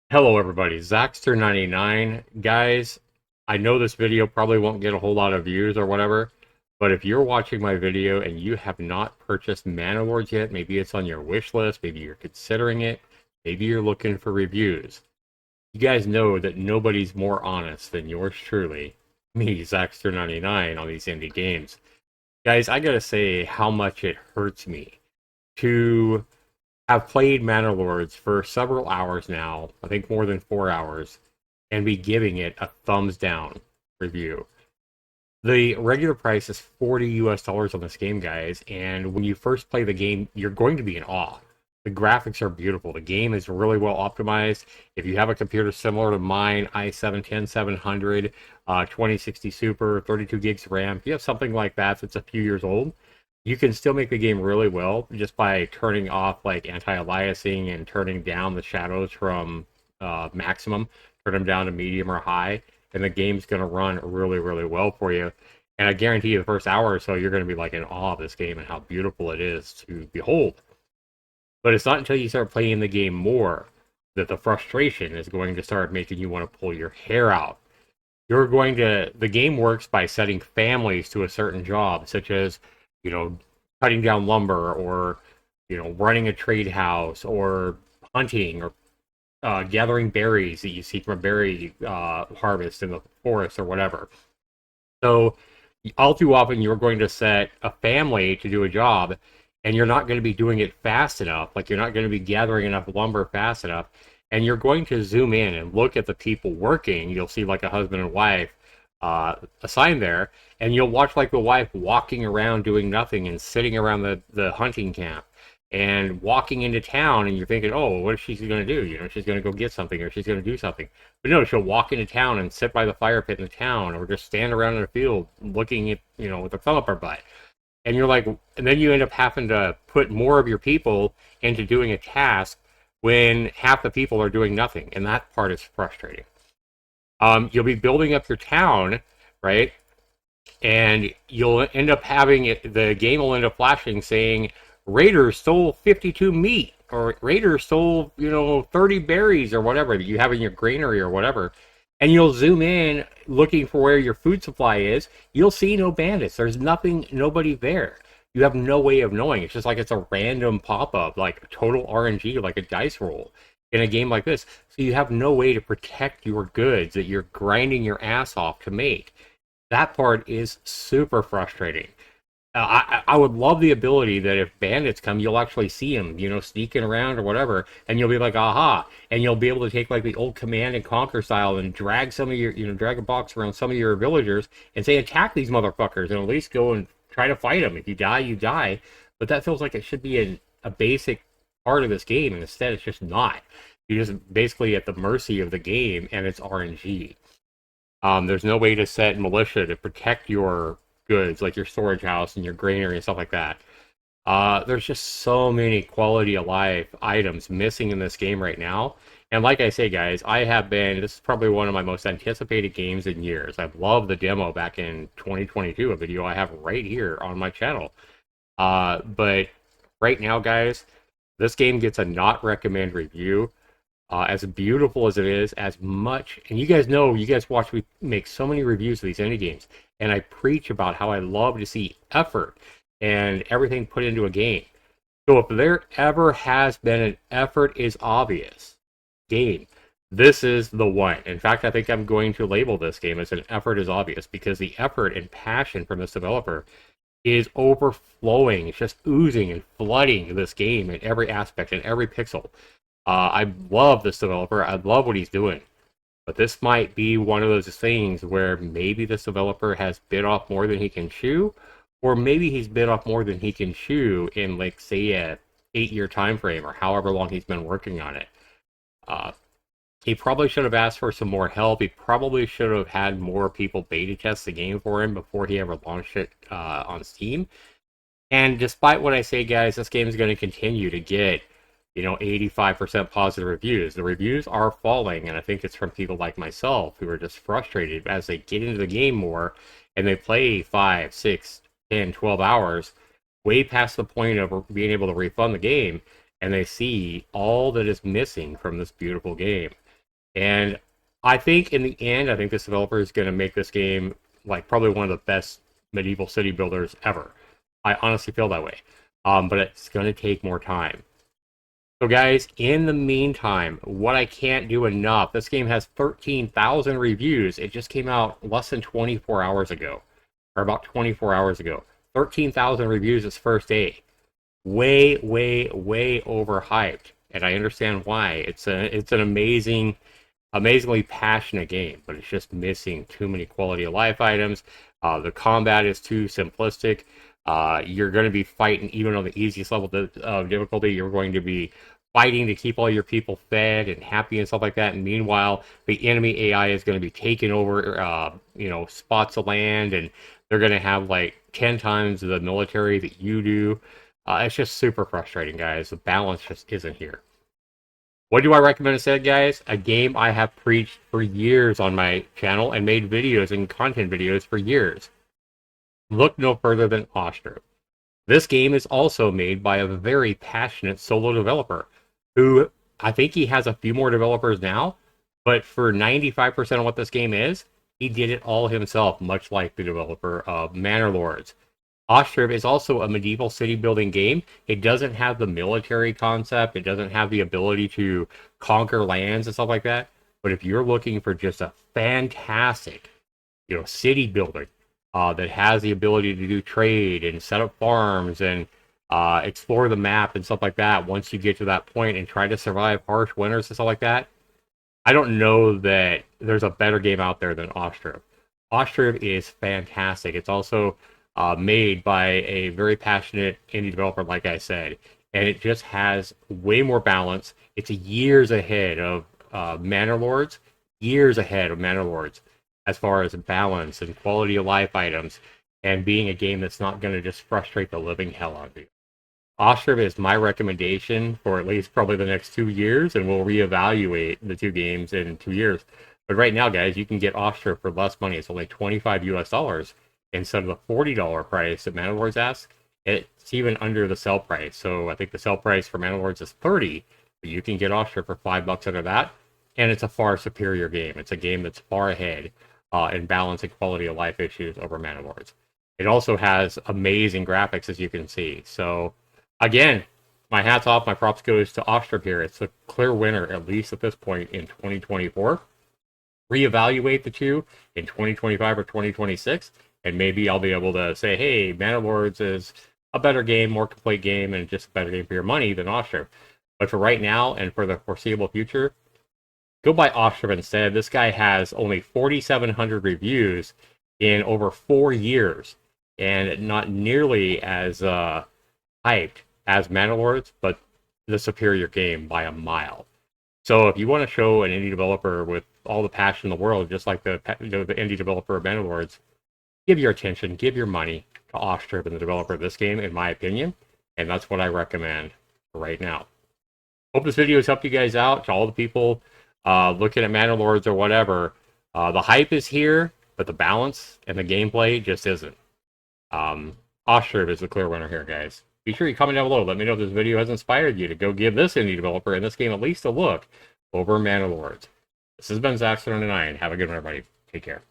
Hello everybody, Zaxter99. Guys, I know this video probably won't get a whole lot of views or whatever, but if you're watching my video and you have not purchased Manor Lords yet, maybe it's on your wish list, maybe you're considering it, maybe you're looking for reviews. You guys know that nobody's more honest than yours truly, me, Zaxter99, on these indie games. Guys, I gotta say how much it hurts me to have played Manor Lords for several hours now, I think more than 4 hours, and be giving it a thumbs down review. The regular price is 40 US dollars on this game, guys, and when you first play the game, you're going to be in awe. The graphics are beautiful. The game is really well optimized. If you have a computer similar to mine, i7-10700, 2060 Super, 32 gigs of RAM, if you have something like that that's a few years old, you can still make the game really well just by turning off like anti-aliasing and turning down the shadows from maximum, turn them down to medium or high, and the game's going to run really, really well for you. And I guarantee you the first hour or so, you're going to be like in awe of this game and how beautiful it is to behold. But it's not until you start playing the game more that the frustration is going to start making you want to pull your hair out. The game works by setting families to a certain job, such as, cutting down lumber or, running a trade house or hunting or gathering berries that you see from a berry harvest in the forest or whatever. So all too often you're going to set a family to do a job and you're not going to be doing it fast enough. Like you're not going to be gathering enough lumber fast enough. And you're going to zoom in and look at the people working. You'll see like a husband and wife assigned there, and you'll watch like the wife walking around doing nothing and sitting around the hunting camp and walking into town, and you're thinking, oh, what is she going to do? She's going to go get something or she's going to do something. But no, she'll walk into town and sit by the fire pit in the town or just stand around in a field looking at, with her thumb up her butt. And you're like, and then you end up having to put more of your people into doing a task when half the people are doing nothing. And that part is frustrating. You'll be building up your town, right? And you'll end up the game will end up flashing saying, Raiders stole 52 meat, or Raiders stole, 30 berries or whatever that you have in your granary or whatever. And you'll zoom in looking for where your food supply is. You'll see no bandits. There's nobody there. You have no way of knowing. It's just like it's a random pop-up, like total RNG, like a dice roll in a game like this. So you have no way to protect your goods that you're grinding your ass off to make. That part is super frustrating. I would love the ability that if bandits come, you'll actually see them, sneaking around or whatever, and you'll be like, aha, and you'll be able to take like the old Command and Conquer style and drag some of your, drag a box around some of your villagers and say, attack these motherfuckers, and at least go and try to fight them. If you die, you die. But that feels like it should be a basic part of this game, and instead it's just not. You're just basically at the mercy of the game and its RNG. There's no way to set militia to protect your goods, like your storage house and your granary and stuff like that. There's just so many quality of life items missing in this game right now. And like I say, guys, this is probably one of my most anticipated games in years. I've loved the demo back in 2022, a video I have right here on my channel. But right now, guys, this game gets a not recommend review. As beautiful as it is, as much, and you guys watch me make so many reviews of these indie games, and I preach about how I love to see effort and everything put into a game. So if there ever has been an effort is obvious game, this is the one. In fact, I think I'm going to label this game as an effort is obvious because the effort and passion from this developer is overflowing. It's just oozing and flooding this game in every aspect and every pixel. I love this developer. I love what he's doing. But this might be one of those things where maybe this developer has bit off more than he can chew, or maybe he's bit off more than he can chew in, like, say, a 8-year time frame, or however long he's been working on it. He probably should have asked for some more help. He probably should have had more people beta test the game for him before he ever launched it on Steam. And despite what I say, guys, this game is going to continue to get 85% positive reviews. The reviews are falling, and I think it's from people like myself who are just frustrated as they get into the game more and they play 5, 6, 10, 12 hours, way past the point of being able to refund the game, and they see all that is missing from this beautiful game. And I think in the end, I think this developer is going to make this game like probably one of the best medieval city builders ever. I honestly feel that way. But it's going to take more time. So guys, in the meantime, what I can't do enough, this game has 13,000 reviews. It just came out less than 24 hours ago, or about 24 hours ago. 13,000 reviews its first day. Way, way, way overhyped. And I understand why. It's an amazingly passionate game, but it's just missing too many quality of life items. The combat is too simplistic. You're going to be fighting, even on the easiest level of difficulty, you're going to be fighting to keep all your people fed and happy and stuff like that. And meanwhile, the enemy AI is going to be taking over, spots of land, and they're going to have like 10 times the military that you do. It's just super frustrating, guys. The balance just isn't here. What do I recommend instead, guys? A game I have preached for years on my channel and made videos and content videos for years. Look no further than Ostriv. This game is also made by a very passionate solo developer who I think he has a few more developers now, but for 95% of what this game is, he did it all himself, much like the developer of Manor Lords. Ostriv is also a medieval city building game. It doesn't have the military concept. It doesn't have the ability to conquer lands and stuff like that. But if you're looking for just a fantastic, city building that has the ability to do trade and set up farms and explore the map and stuff like that, once you get to that point and try to survive harsh winters and stuff like that, I don't know that there's a better game out there than Ostriv. Ostriv is fantastic. It's also made by a very passionate indie developer, like I said, and it just has way more balance. It's years ahead of Manor Lords, as far as balance and quality of life items, and being a game that's not going to just frustrate the living hell out of you. Ostriv is my recommendation for at least probably the next 2 years, and we'll reevaluate the two games in 2 years. But right now, guys, you can get Ostriv for less money. It's only $25 US instead of the $40 price that Manor Lords asks. It's even under the sell price. So I think the sell price for Manor Lords is $30, but you can get Ostriv for $5 under that, and it's a far superior game. It's a game that's far ahead in balance and quality of life issues over Manor Lords. It also has amazing graphics, as you can see. So again, my hat's off, my props goes to Ostriv here. It's a clear winner, at least at this point in 2024. Reevaluate the two in 2025 or 2026, and maybe I'll be able to say, hey, Manor Lords is a better game, more complete game, and just a better game for your money than Ostriv. But for right now and for the foreseeable future, go buy Ostriv instead. This guy has only 4,700 reviews in over 4 years, and not nearly as hyped as Manor Lords, but the superior game by a mile. So if you want to show an indie developer with all the passion in the world, just like the indie developer of Manor Lords, give your attention, give your money to Ostriv and the developer of this game, in my opinion, and that's what I recommend right now. Hope this video has helped you guys out. To all the people looking at Manor Lords or whatever, the hype is here, but the balance and the gameplay just isn't. Ostriv is the clear winner here, guys. Be sure you comment down below. Let me know if this video has inspired you to go give this indie developer in this game at least a look over Manor Lords. This has been Zaxxon and have a good one, everybody. Take care.